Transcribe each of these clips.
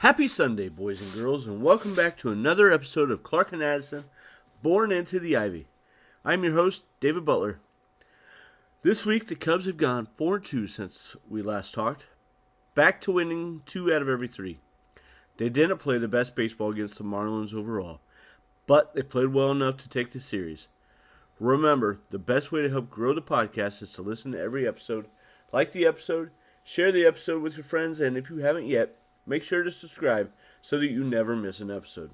Happy Sunday, boys and girls, and welcome back to another episode of Clark and Addison, Born into the Ivy. I'm your host, David Butler. This week, the Cubs have gone 4-2 since we last talked, back to winning 2 out of every 3. They didn't play the best baseball against the Marlins overall, but they played well enough to take the series. Remember, the best way to help grow the podcast is to listen to every episode, like the episode, share the episode with your friends, and if you haven't yet, make sure to subscribe so that you never miss an episode.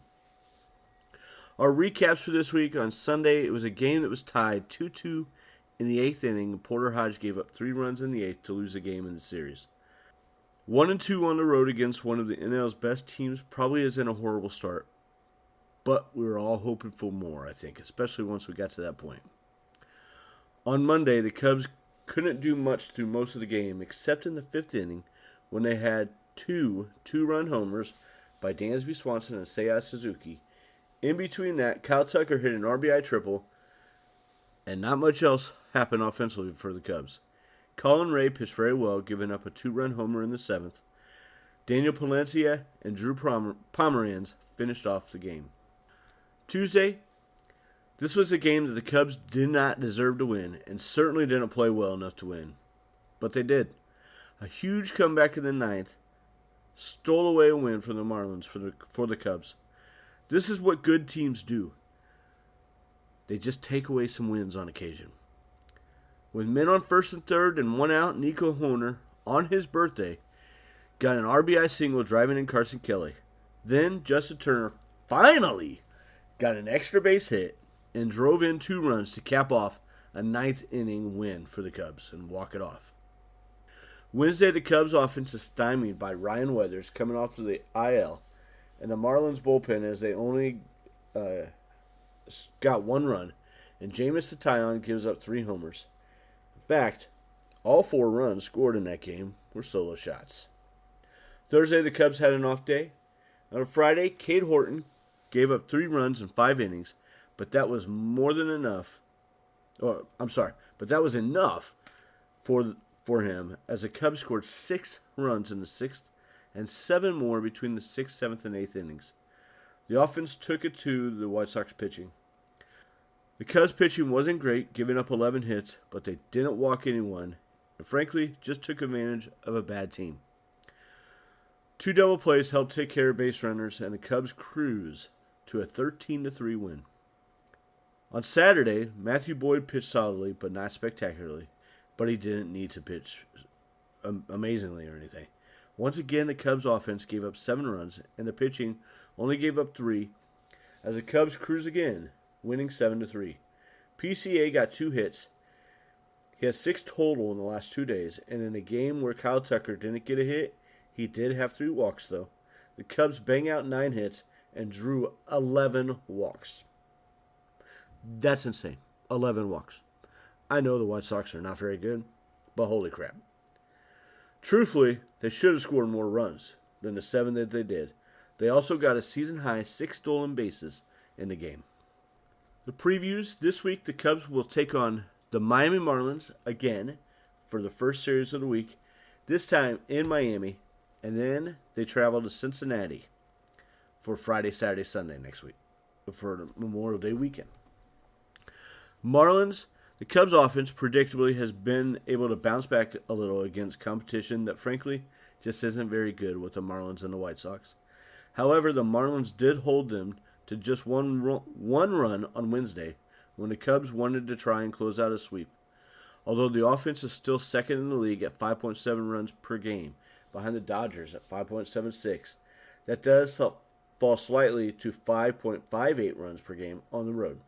Our recaps for this week: on Sunday, it was a game that was tied 2-2 in the 8th inning. Porter Hodge gave up 3 runs in the 8th to lose the game in the series. 1-2 on the road against one of the NL's best teams probably isn't a horrible start, but we were all hoping for more, I think, especially once we got to that point. On Monday, the Cubs couldn't do much through most of the game, except in the 5th inning when they had two-run homers by Dansby Swanson and Seiya Suzuki. In between that, Kyle Tucker hit an RBI triple, and not much else happened offensively for the Cubs. Colin Ray pitched very well, giving up a 2-run homer in the 7th. Daniel Palencia and Drew Pomeranz finished off the game. Tuesday, this was a game that the Cubs did not deserve to win, and certainly didn't play well enough to win. But they did. A huge comeback in the 9th stole away a win from the Marlins for the Cubs. This is what good teams do. They just take away some wins on occasion. With men on first and third and 1 out, Nico Hoerner, on his birthday, got an RBI single driving in Carson Kelly. Then Justin Turner finally got an extra base hit and drove in 2 runs to cap off a 9th inning win for the Cubs and walk it off. Wednesday, the Cubs' offense is stymied by Ryan Weathers coming off of the IL, and the Marlins' bullpen as they only got 1 run, and Jameis Taillon gives up 3 homers. In fact, all 4 runs scored in that game were solo shots. Thursday, the Cubs had an off day. On Friday, Cade Horton gave up 3 runs in 5 innings, but that was enough for him, as the Cubs scored 6 runs in the 6th and 7 more between the 6th, 7th, and 8th innings. The offense took it to the White Sox pitching. The Cubs pitching wasn't great, giving up 11 hits, but they didn't walk anyone, and frankly, just took advantage of a bad team. 2 double plays helped take care of base runners, and the Cubs cruise to a 13-3 win. On Saturday, Matthew Boyd pitched solidly, but not spectacularly. But he didn't need to pitch amazingly or anything. Once again, the Cubs' offense gave up 7 runs, and the pitching only gave up 3, as the Cubs cruise again, winning 7-3. PCA got 2 hits. He has 6 total in the last 2 days, and in a game where Kyle Tucker didn't get a hit, he did have 3 walks, though. The Cubs bang out 9 hits and drew 11 walks. That's insane. 11 walks. I know the White Sox are not very good, but holy crap. Truthfully, they should have scored more runs than the 7 that they did. They also got a season-high 6 stolen bases in the game. The previews: this week the Cubs will take on the Miami Marlins again for the first series of the week, this time in Miami, and then they travel to Cincinnati for Friday, Saturday, Sunday next week for Memorial Day weekend. Marlins. The Cubs' offense, predictably, has been able to bounce back a little against competition that, frankly, just isn't very good with the Marlins and the White Sox. However, the Marlins did hold them to just one run on Wednesday when the Cubs wanted to try and close out a sweep. Although the offense is still second in the league at 5.7 runs per game, behind the Dodgers at 5.76, that does fall slightly to 5.58 runs per game on the road.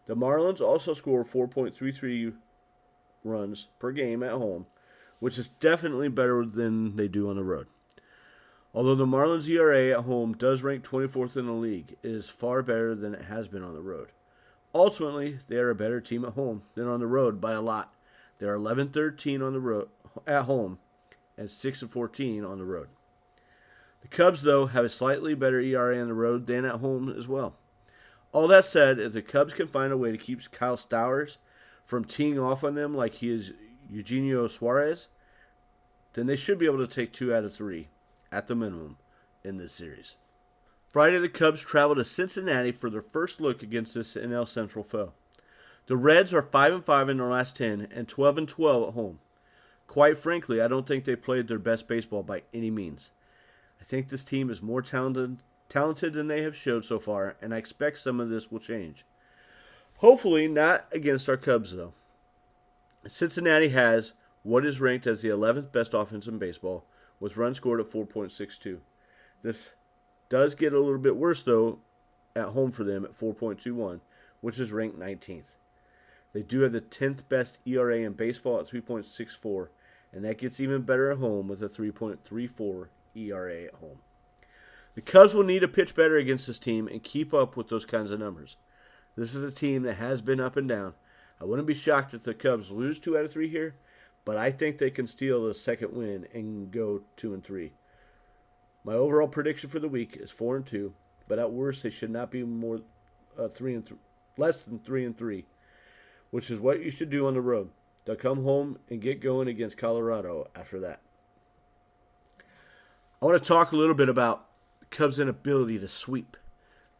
The Marlins also score 4.33 runs per game at home, which is definitely better than they do on the road. Although the Marlins' ERA at home does rank 24th in the league, it is far better than it has been on the road. Ultimately, they are a better team at home than on the road by a lot. They are 11-13 on the road at home and 6-14 on the road. The Cubs, though, have a slightly better ERA on the road than at home as well. All that said, if the Cubs can find a way to keep Kyle Stowers from teeing off on them like he is Eugenio Suarez, then they should be able to take 2 out of 3, at the minimum, in this series. Friday, the Cubs travel to Cincinnati for their first look against this NL Central foe. The Reds are 5-5 in their last 10 and 12-12 at home. Quite frankly, I don't think they played their best baseball by any means. I think this team is more talented than they have showed so far, and I expect some of this will change. Hopefully not against our Cubs, though. Cincinnati has what is ranked as the 11th best offense in baseball, with runs scored at 4.62. This does get a little bit worse, though, at home for them at 4.21, which is ranked 19th. They do have the 10th best ERA in baseball at 3.64, and that gets even better at home with a 3.34 ERA at home. The Cubs will need to pitch better against this team and keep up with those kinds of numbers. This is a team that has been up and down. I wouldn't be shocked if the Cubs lose 2 out of 3 here, but I think they can steal the second win and go 2-3. My overall prediction for the week is 4-2, but at worst they should not be more less than 3-3, which is what you should do on the road. They'll come home and get going against Colorado after that. I want to talk a little bit about the Cubs' inability to sweep.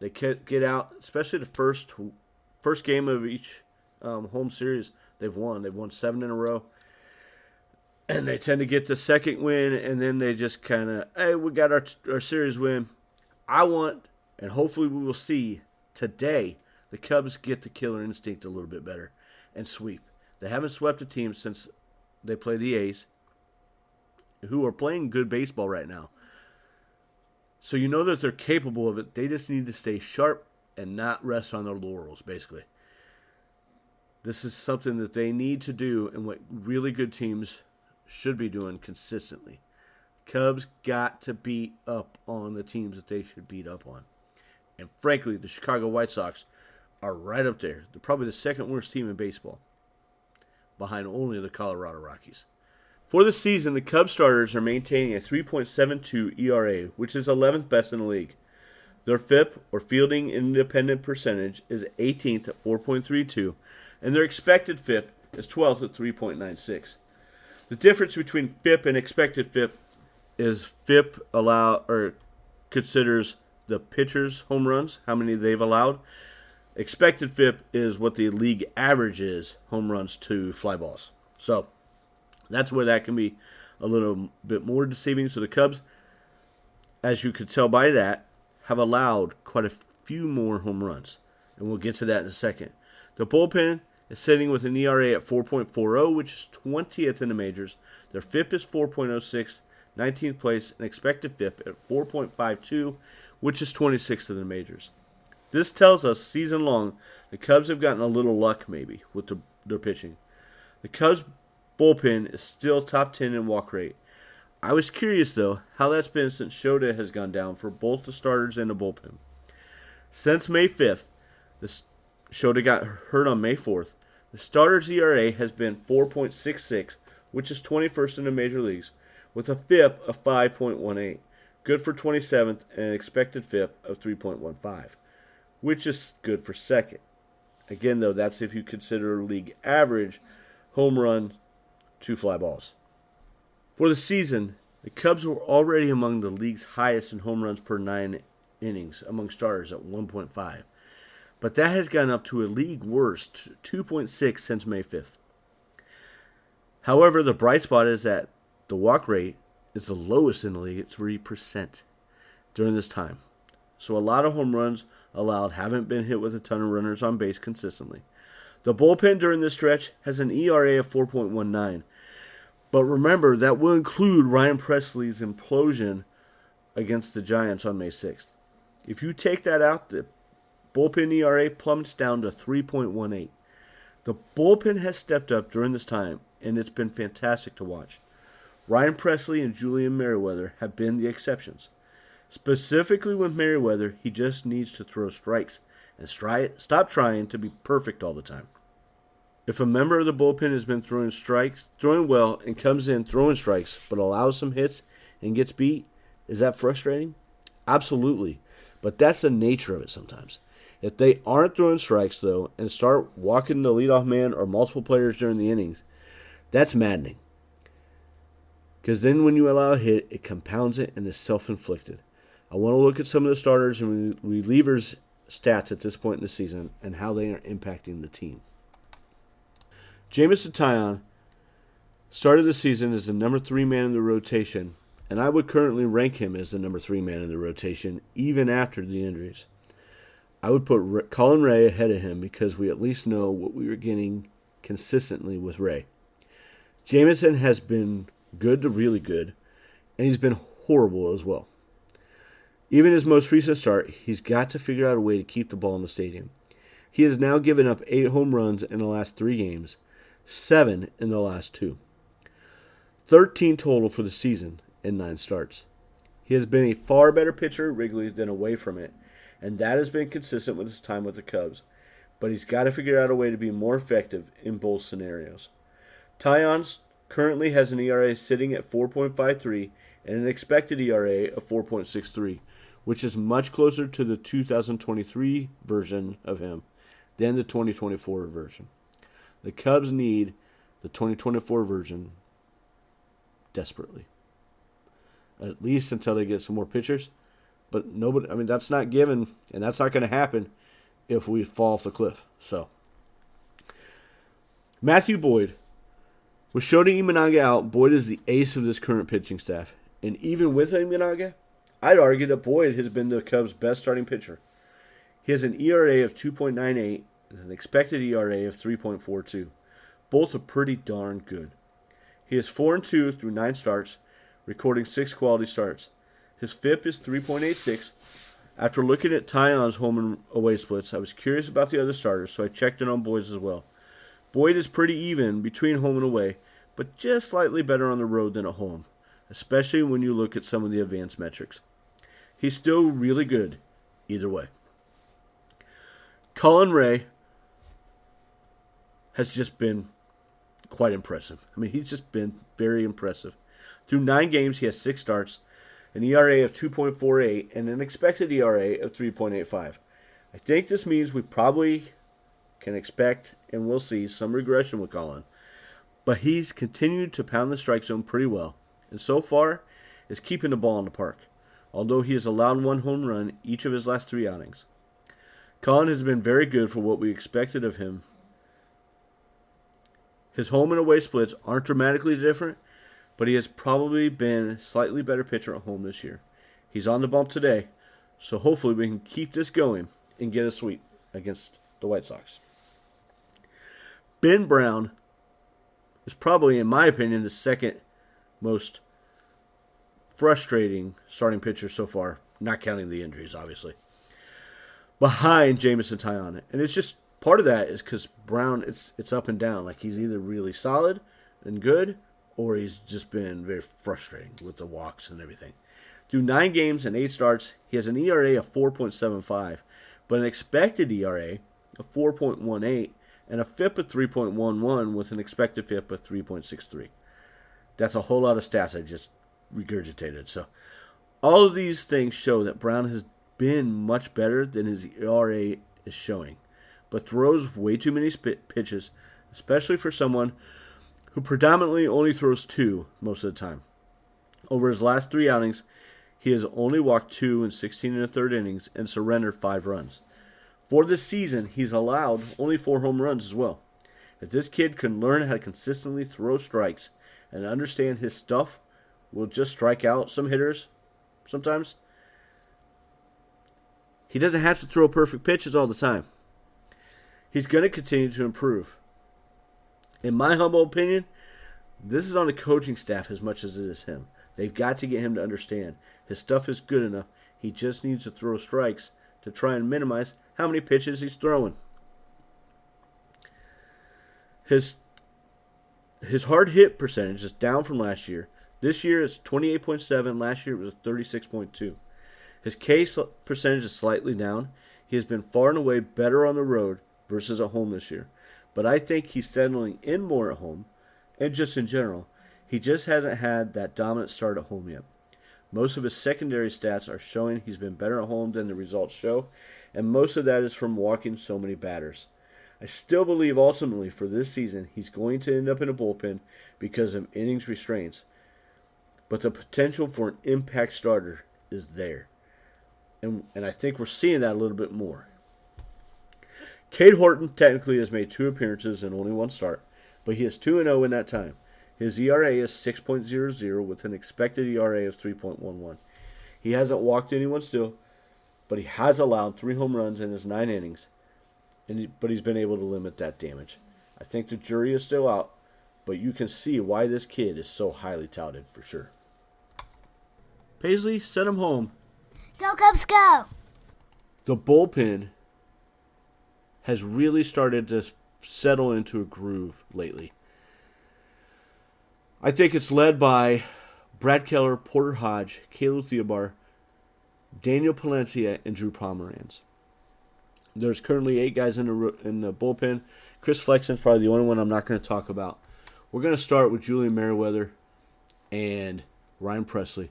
They get out, especially the first game of each home series they've won. They've won 7 in a row. And they tend to get the second win, and then they just kind of, hey, we got our series win. I want, and hopefully we will see today, the Cubs get the killer instinct a little bit better and sweep. They haven't swept a team since they played the A's, who are playing good baseball right now. So you know that they're capable of it. They just need to stay sharp and not rest on their laurels, basically. This is something that they need to do and what really good teams should be doing consistently. Cubs got to beat up on the teams that they should beat up on. And frankly, the Chicago White Sox are right up there. They're probably the second worst team in baseball, behind only the Colorado Rockies. For the season, the Cubs starters are maintaining a 3.72 ERA, which is 11th best in the league. Their FIP, or fielding independent percentage, is 18th at 4.32, and their expected FIP is 12th at 3.96. The difference between FIP and expected FIP is FIP considers the pitcher's home runs, how many they've allowed. Expected FIP is what the league average is, home runs to fly balls. So that's where that can be a little bit more deceiving. So the Cubs, as you could tell by that, have allowed quite a few more home runs. And we'll get to that in a second. The bullpen is sitting with an ERA at 4.40, which is 20th in the majors. Their FIP is 4.06, 19th place, and expected FIP at 4.52, which is 26th in the majors. This tells us season long the Cubs have gotten a little luck maybe with their pitching. The Cubs bullpen is still top 10 in walk rate. I was curious though how that's been since Shota has gone down for both the starters and the bullpen. Since May 5th, Shota got hurt on May 4th. The starter's ERA has been 4.66, which is 21st in the major leagues, with a FIP of 5.18, good for 27th, and an expected FIP of 3.15, which is good for second. Again, though, that's if you consider league average home run to fly balls. For the season, the Cubs were already among the league's highest in home runs per 9 innings among starters at 1.5. But that has gone up to a league worst 2.6 since May 5th. However, the bright spot is that the walk rate is the lowest in the league at 3% during this time. So a lot of home runs allowed haven't been hit with a ton of runners on base consistently. The bullpen during this stretch has an ERA of 4.19. But remember, that will include Ryan Presley's implosion against the Giants on May 6th. If you take that out, the bullpen ERA plummets down to 3.18. The bullpen has stepped up during this time, and it's been fantastic to watch. Ryan Presley and Julian Merriweather have been the exceptions. Specifically with Merriweather, he just needs to throw strikes and stop trying to be perfect all the time. If a member of the bullpen has been throwing well, and comes in throwing strikes, but allows some hits and gets beat, is that frustrating? Absolutely. But that's the nature of it sometimes. If they aren't throwing strikes, though, and start walking the leadoff man or multiple players during the innings, that's maddening. Because then when you allow a hit, it compounds it and is self-inflicted. I want to look at some of the starters and relievers' stats at this point in the season and how they are impacting the team. Jameson Taillon started the season as the number 3 man in the rotation, and I would currently rank him as the number 3 man in the rotation even after the injuries. I would put Colin Ray ahead of him because we at least know what we were getting consistently with Ray. Jameson has been good to really good, and he's been horrible as well. Even his most recent start, he's got to figure out a way to keep the ball in the stadium. He has now given up 8 home runs in the last 3 games, 7 in the last 2. 13 total for the season in 9 starts. He has been a far better pitcher at Wrigley than away from it, and that has been consistent with his time with the Cubs. But he's got to figure out a way to be more effective in both scenarios. Taillon currently has an ERA sitting at 4.53 and an expected ERA of 4.63, which is much closer to the 2023 version of him than the 2024 version. The Cubs need the 2024 version desperately, at least until they get some more pitchers. But nobody, that's not given, and that's not going to happen if we fall off the cliff. So, Matthew Boyd. With Shota Imanaga out, Boyd is the ace of this current pitching staff. And even with Imanaga, I'd argue that Boyd has been the Cubs' best starting pitcher. He has an ERA of 2.98 and an expected ERA of 3.42. Both are pretty darn good. He is 4-2 through 9 starts, recording 6 quality starts. His FIP is 3.86. After looking at Taillon's home and away splits, I was curious about the other starters, so I checked in on Boyd's as well. Boyd is pretty even between home and away, but just slightly better on the road than at home, especially when you look at some of the advanced metrics. He's still really good either way. Colin Ray has just been quite impressive. He's just been very impressive. Through 9 games, he has 6 starts, an ERA of 2.48, and an expected ERA of 3.85. I think this means we probably can expect and we'll see some regression with Colin. But he's continued to pound the strike zone pretty well, and so far is keeping the ball in the park, although he has allowed 1 home run each of his last 3 outings. Colin has been very good for what we expected of him. His home and away splits aren't dramatically different, but he has probably been a slightly better pitcher at home this year. He's on the bump today, so hopefully we can keep this going and get a sweep against the White Sox. Ben Brown is probably, in my opinion, the second most frustrating starting pitcher so far, not counting the injuries, obviously, behind Jameson Taillon. And it's just, part of that is because Brown, it's up and down. Like, he's either really solid and good, or he's just been very frustrating with the walks and everything. Through 9 games and 8 starts, he has an ERA of 4.75, but an expected ERA of 4.18, and a FIP of 3.11 with an expected FIP of 3.63. That's a whole lot of stats I just regurgitated. So all of these things show that Brown has been much better than his ERA is showing, but throws way too many pitches, especially for someone who predominantly only throws 2 most of the time. Over his last 3 outings, he has only walked 2 in 16 1/3 innings and surrendered 5 runs. For this season, he's allowed only 4 home runs as well. If this kid can learn how to consistently throw strikes and understand his stuff will just strike out some hitters sometimes, he doesn't have to throw perfect pitches all the time. He's going to continue to improve. In my humble opinion, this is on the coaching staff as much as it is him. They've got to get him to understand his stuff is good enough. He just needs to throw strikes to try and minimize how many pitches he's throwing. His hard hit percentage is down from last year. This year it's 28.7. Last year it was 36.2. His K percentage is slightly down. He has been far and away better on the road versus at home this year. But I think he's settling in more at home, and just in general. He just hasn't had that dominant start at home yet. Most of his secondary stats are showing he's been better at home than the results show, and most of that is from walking so many batters. I still believe ultimately for this season he's going to end up in a bullpen because of innings restraints, but the potential for an impact starter is there. And I think we're seeing that a little bit more. Cade Horton technically has made 2 appearances and only 1 start, but he is 2-0 in that time. His ERA is 6.00 with an expected ERA of 3.11. He hasn't walked anyone still, but he has allowed 3 home runs in his 9 innings, but he's been able to limit that damage. I think the jury is still out, but you can see why this kid is so highly touted for sure. Paisley, send him home. Go Cubs, go! The bullpen has really started to settle into a groove lately. I think it's led by Brad Keller, Porter Hodge, Caleb Theobar, Daniel Palencia, and Drew Pomeranz. There's currently 8 guys in the bullpen. Chris Flexen's probably the only one I'm not going to talk about. We're going to start with Julian Merriweather and Ryan Presley.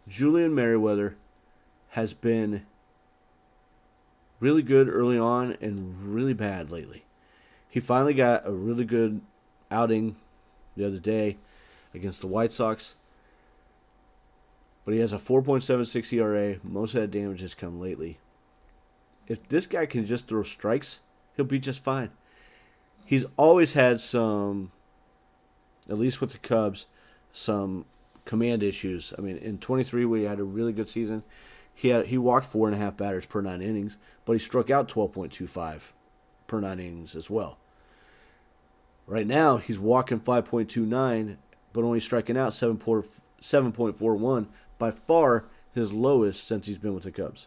Julian Merriweather has been really good early on and really bad lately. He finally got a really good outing the other day against the White Sox. But he has a 4.76 ERA. Most of that damage has come lately. If this guy can just throw strikes, he'll be just fine. He's always had some, at least with the Cubs, some command issues. I mean, in 23, where he had a really good season, he walked 4.5 batters per 9 innings, but he struck out 12.25 per 9 innings as well. Right now, he's walking 5.29, but only striking out 7.41, by far his lowest since he's been with the Cubs.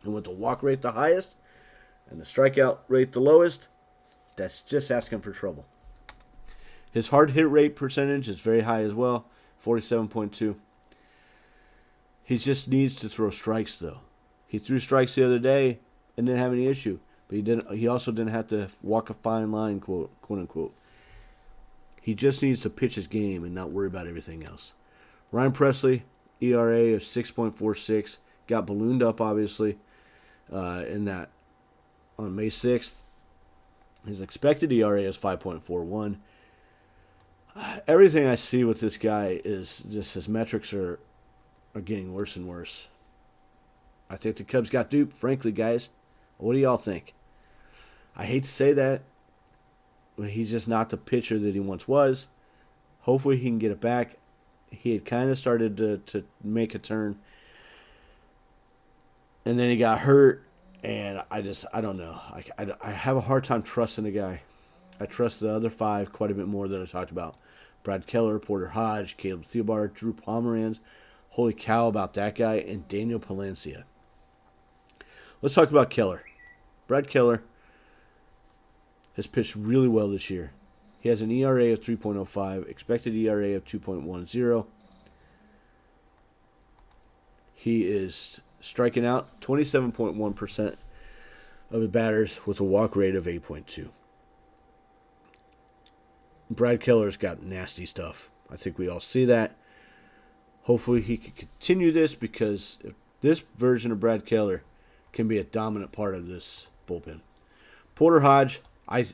And with the walk rate the highest and the strikeout rate the lowest, that's just asking for trouble. His hard hit rate percentage is very high as well, 47.2. He just needs to throw strikes, though. He threw strikes the other day and didn't have any issue. But he also didn't have to walk a fine line, quote unquote. He just needs to pitch his game and not worry about everything else. Ryan Presley, ERA of 6.46, got ballooned up, obviously, in that on May 6th. His expected ERA is 5.41. Everything I see with this guy is just his metrics are getting worse and worse. I think the Cubs got duped, frankly, guys. What do y'all think? I hate to say that. He's just not the pitcher that he once was. Hopefully he can get it back. He had kind of started to make a turn. And then he got hurt. And I don't know. I have a hard time trusting the guy. I trust the other 5 quite a bit more than I talked about. Brad Keller, Porter Hodge, Caleb Theobar, Drew Pomeranz. Holy cow about that guy. And Daniel Palencia. Let's talk about Keller. Brad Keller has pitched really well this year. He has an ERA of 3.05, expected ERA of 2.10. He is striking out 27.1% of the batters with a walk rate of 8.2. Brad Keller's got nasty stuff. I think we all see that. Hopefully he can continue this, because if this version of Brad Keller can be a dominant part of this bullpen. Porter Hodge, I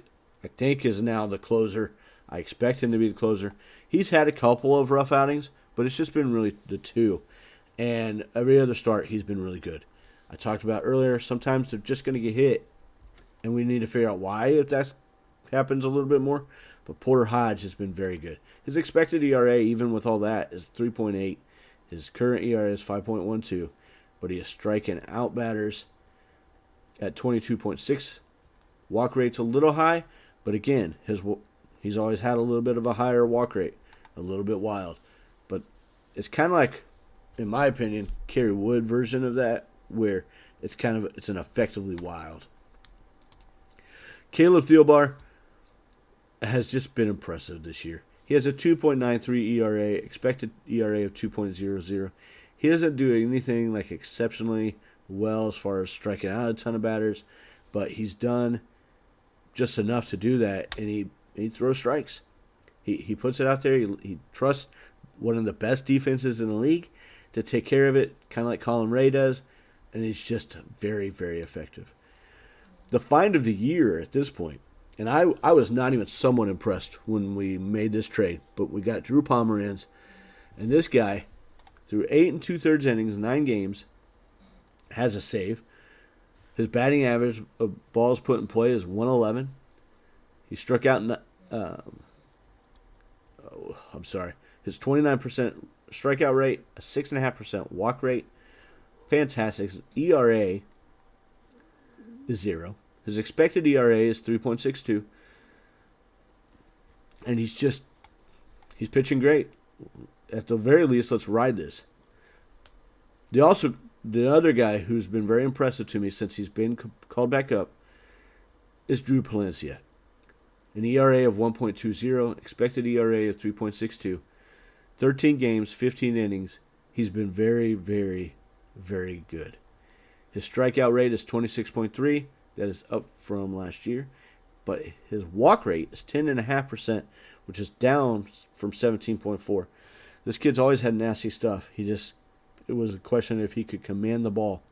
think, is now the closer. I expect him to be the closer. He's had a couple of rough outings, but it's just been really the 2. And every other start, he's been really good. I talked about earlier, sometimes they're just going to get hit, and we need to figure out why, if that happens a little bit more. But Porter Hodge has been very good. His expected ERA, even with all that, is 3.8. His current ERA is 5.12, but he is striking out batters at 22.6. Walk rate's a little high, but again, he's always had a little bit of a higher walk rate, a little bit wild. But it's kind of like, in my opinion, Kerry Wood version of that, where it's an effectively wild. Caleb Theobar has just been impressive this year. He has a 2.93 ERA, expected ERA of 2.00. He doesn't do anything like exceptionally well as far as striking out a ton of batters, but he's done just enough to do that, and he throws strikes. He puts it out there. He trusts one of the best defenses in the league to take care of it, kind of like Colin Ray does, and he's just very, very effective. The find of the year at this point, and I was not even somewhat impressed when we made this trade, but we got Drew Pomeranz, and this guy, through 8 2/3 innings, 9 games, has a save. His batting average of balls put in play is 111. He struck out. His 29% strikeout rate, a 6.5% walk rate, fantastic. His ERA is 0. His expected ERA is 3.62, and he's pitching great. At the very least, let's ride this. The other guy who's been very impressive to me since he's been called back up is Drew Palencia. An ERA of 1.20, expected ERA of 3.62, 13 games, 15 innings. He's been very, very, very good. His strikeout rate is 26.3. That is up from last year. But his walk rate is 10.5%, which is down from 17.4. This kid's always had nasty stuff. It was a question of if he could command the ball.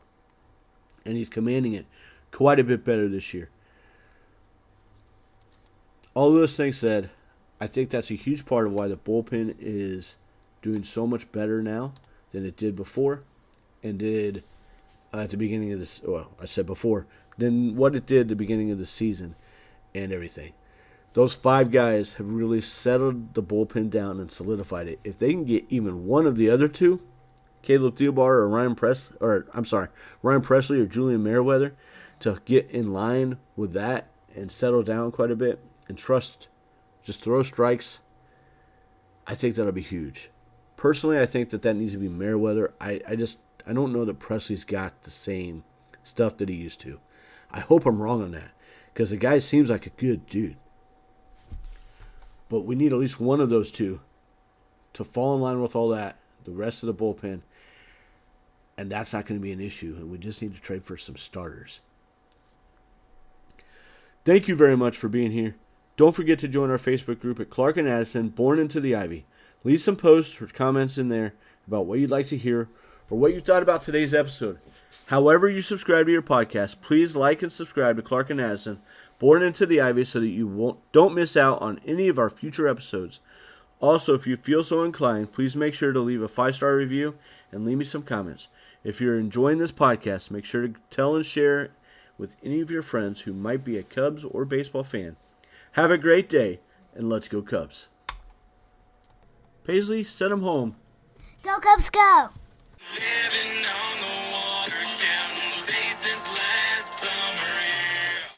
And he's commanding it quite a bit better this year. All of those things said, I think that's a huge part of why the bullpen is doing so much better now than it did before and did at the beginning of this. Well, I said before, than what it did at the beginning of the season and everything. Those 5 guys have really settled the bullpen down and solidified it. If they can get even one of the other 2, Caleb Theobar or Ryan Presley or Julian Merriweather, to get in line with that and settle down quite a bit and just throw strikes, I think that'll be huge. Personally, I think that needs to be Merriweather. I don't know that Presley's got the same stuff that he used to. I hope I'm wrong on that, because the guy seems like a good dude. But we need at least one of those 2 to fall in line with all that, the rest of the bullpen, and that's not going to be an issue, and we just need to trade for some starters. Thank you very much for being here. Don't forget to join our Facebook group at Clark and Addison, Born into the Ivy. Leave some posts or comments in there about what you'd like to hear or what you thought about today's episode. However you subscribe to your podcast, please like and subscribe to Clark and Addison, Born into the Ivy, so that you don't miss out on any of our future episodes. Also, if you feel so inclined, please make sure to leave a 5-star review and leave me some comments. If you're enjoying this podcast, make sure to tell and share with any of your friends who might be a Cubs or baseball fan. Have a great day, and let's go Cubs. Paisley, send them home. Go Cubs, go! Living on the water, counting days since last summer.